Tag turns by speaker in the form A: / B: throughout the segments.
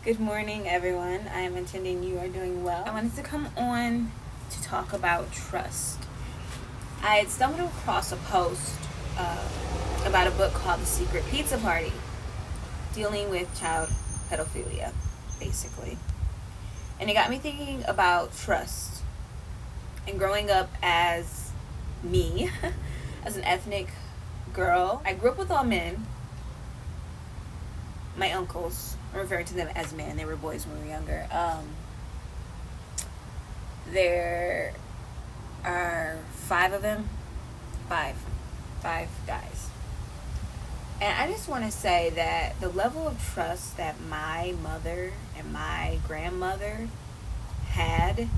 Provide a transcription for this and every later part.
A: Good morning, everyone. I am intending you are doing well. I wanted to come on to talk about trust. I had stumbled across a post about a book called The Secret Pizza Party, dealing with child pedophilia, basically. And it got me thinking about trust. And growing up as me, as an ethnic girl, I grew up with all men. My uncles, I'm referring to them as men. They were boys when we were younger. There are five of them. Five guys. And I just want to say that the level of trust that my mother and my grandmother had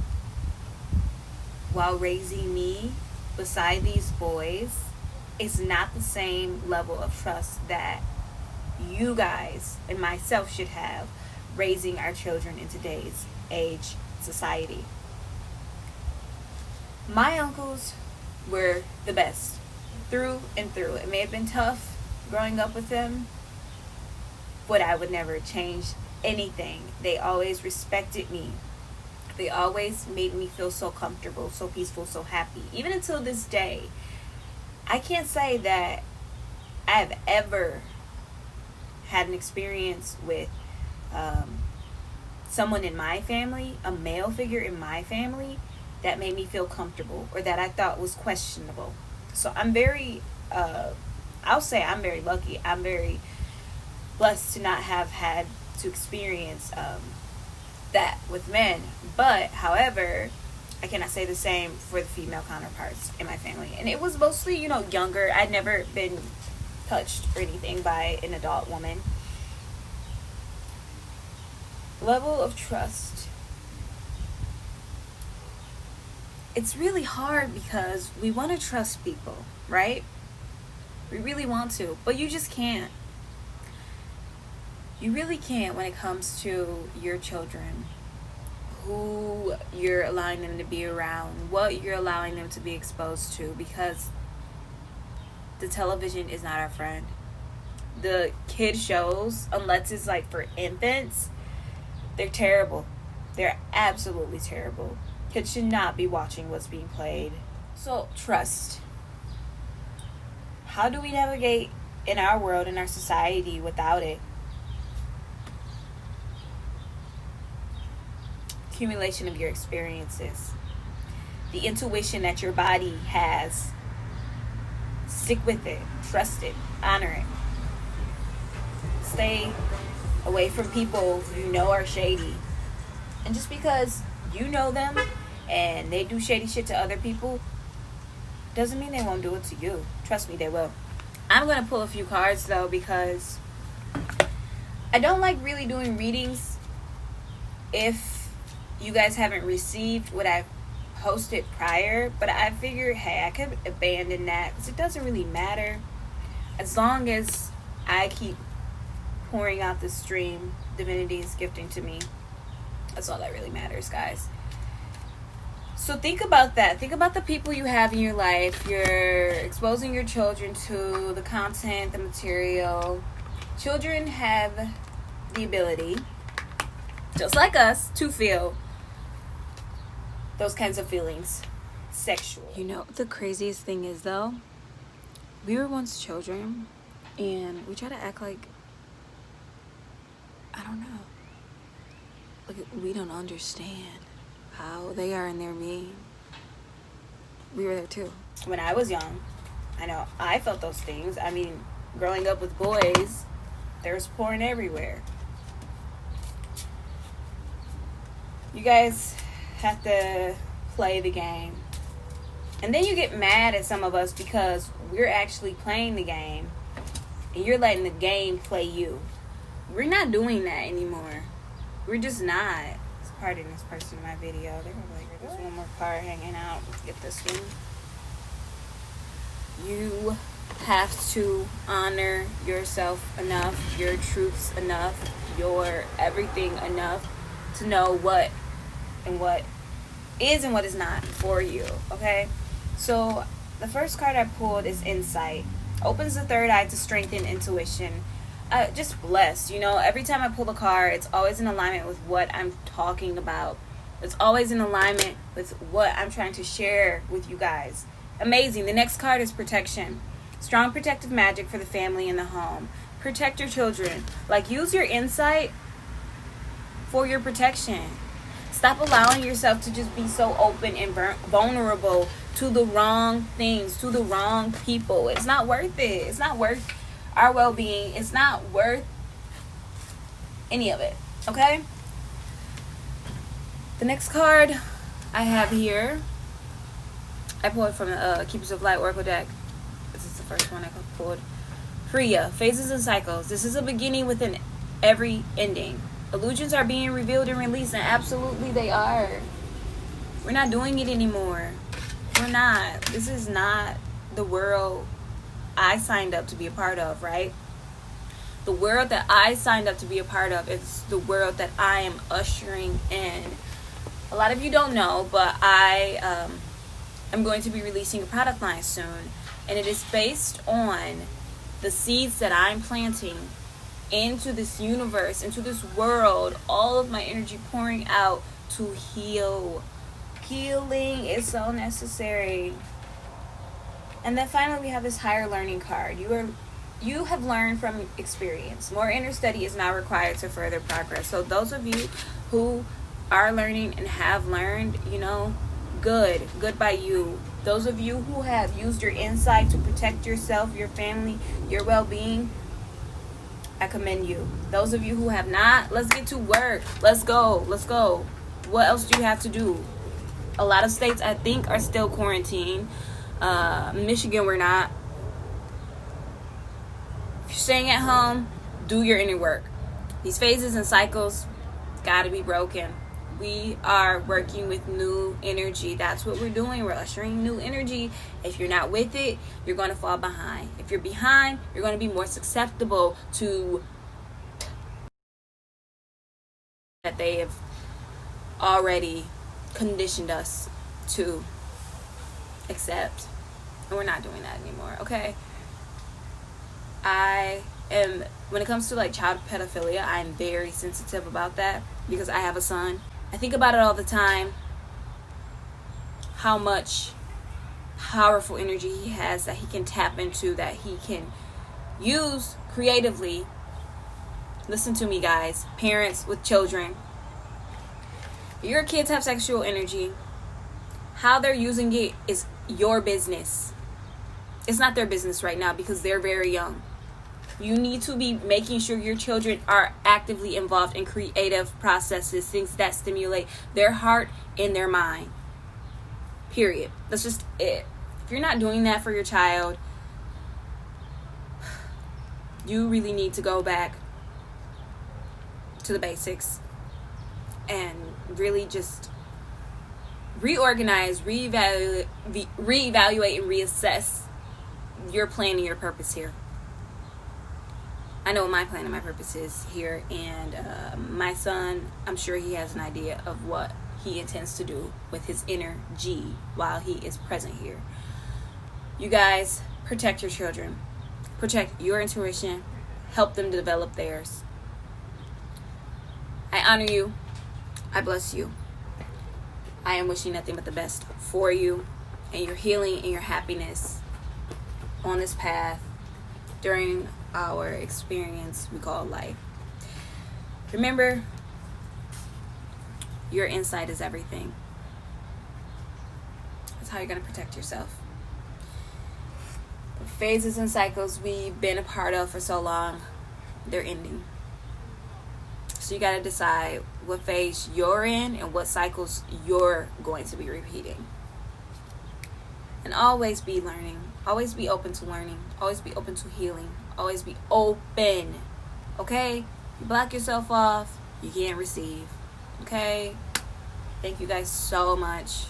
A: while raising me beside these boys is not the same level of trust that you guys and myself should have raising our children in today's age society. My uncles were the best through and through. It may have been tough growing up with them, but I would never change anything. They always respected me. They always made me feel so comfortable, so peaceful, so happy. Even until this day, I can't say that I have ever had an experience with someone in my family, a male figure in my family, that made me feel comfortable or that I thought was questionable. So I'm very, I'll say I'm very lucky. I'm very blessed to not have had to experience that with men. But, however, I cannot say the same for the female counterparts in my family. And it was mostly, younger. I'd never been touched or anything by an adult woman. Level of trust. It's really hard because we want to trust people, right? We really want to, but you just can't. You really can't when it comes to your children, who you're allowing them to be around, what you're allowing them to be exposed to, because the television is not our friend. The kid shows, unless it's like for infants, they're terrible. They're absolutely terrible. Kids should not be watching what's being played. So, trust. How do we navigate in our world, in our society, without it? Accumulation of your experiences. The intuition that your body has. Stick with it. Trust it. Honor it. Stay away from people you know are shady. And just because you know them and they do shady shit to other people doesn't mean they won't do it to you. Trust me, they will. I'm going to pull a few cards, though, because I don't like really doing readings if you guys haven't received what I've posted prior. But I figured, hey, I could abandon that because it doesn't really matter. As long as I keep pouring out the stream divinity is gifting to me, that's all that really matters, guys. So think about that. Think about the people you have in your life. You're exposing your children to the content, the material. Children have the ability, just like us, to feel those kinds of feelings. Sexual. The craziest thing is, though, we were once children and we try to act like, I don't know, like we don't understand how they are in their being. We were there too. When I was young, I know I felt those things. I mean, growing up with boys, there's porn everywhere. You guys have to play the game. And then you get mad at some of us because we're actually playing the game and you're letting the game play you. We're not doing that anymore. We're just not. Pardon this person in my video. They're gonna be like, there's one more card hanging out. Let's get this one. You have to honor yourself enough, your truths enough, your everything enough to know what is and what is not for you, okay? So the first card I pulled is Insight. Opens the third eye to strengthen intuition. just blessed. You know, every time I pull a card, it's always in alignment with what I'm talking about. It's always in alignment with what I'm trying to share with you guys. Amazing. The next card is protection. Strong protective magic for the family and the home. Protect your children. Like, use your insight for your protection. Stop allowing yourself to just be so open and vulnerable to the wrong things, to the wrong people. It's not worth it. It's not worth our well-being. It's not worth any of it. Okay? The next card I have here, I pulled from the Keepers of Light Oracle deck. This is the first one I pulled. Freya, phases and cycles. This is a beginning within every ending. Illusions are being revealed and released, and absolutely they are. We're not doing it anymore. We're not. This is not the world I signed up to be a part of, right? The world that I signed up to be a part of is the world that I am ushering in. A lot of you don't know, but I am going to be releasing a product line soon, and it is based on the seeds that I'm planting into this universe, into this world, all of my energy pouring out to heal. Healing is so necessary. And then finally we have this higher learning card. You have learned from experience. More inner study is now required to further progress. So those of you who are learning and have learned, you know, good by you. Those of you who have used your insight to protect yourself, your family, your well-being, I commend you. Those of you who have not, let's get to work. Let's go. What else do you have to do? A lot of states, I think, are still quarantined. Michigan, we're not. If you're staying at home, do your inner work. These phases and cycles gotta be broken. We are working with new energy. That's what we're doing. We're ushering new energy. If you're not with it, you're going to fall behind. If you're behind, you're going to be more susceptible to that they have already conditioned us to accept. And we're not doing that anymore, okay? When it comes to like child pedophilia, I'm very sensitive about that because I have a son. I think about it all the time, how much powerful energy he has that he can tap into, that he can use creatively. Listen to me, guys, parents with children. Your kids have sexual energy. How they're using it is your business. It's not their business right now because they're very young. You need to be making sure your children are actively involved in creative processes, things that stimulate their heart and their mind. Period. That's just it. If you're not doing that for your child, you really need to go back to the basics and really just reorganize, reevaluate, and reassess your plan and your purpose here. I know what my plan and my purpose is here, and my son, I'm sure he has an idea of what he intends to do with his inner G while he is present here. You guys, protect your children. Protect your intuition. Help them to develop theirs. I honor you. I bless you. I am wishing nothing but the best for you and your healing and your happiness on this path during our experience we call life. Remember, your insight is everything. That's how you're going to protect yourself. The phases and cycles we've been a part of for so long, they're ending. So you got to decide what phase you're in and what cycles you're going to be repeating. And always be learning. Always be open to learning. Always be open to healing. Always be open. Okay? You block yourself off, you can't receive. Okay? Thank you guys so much.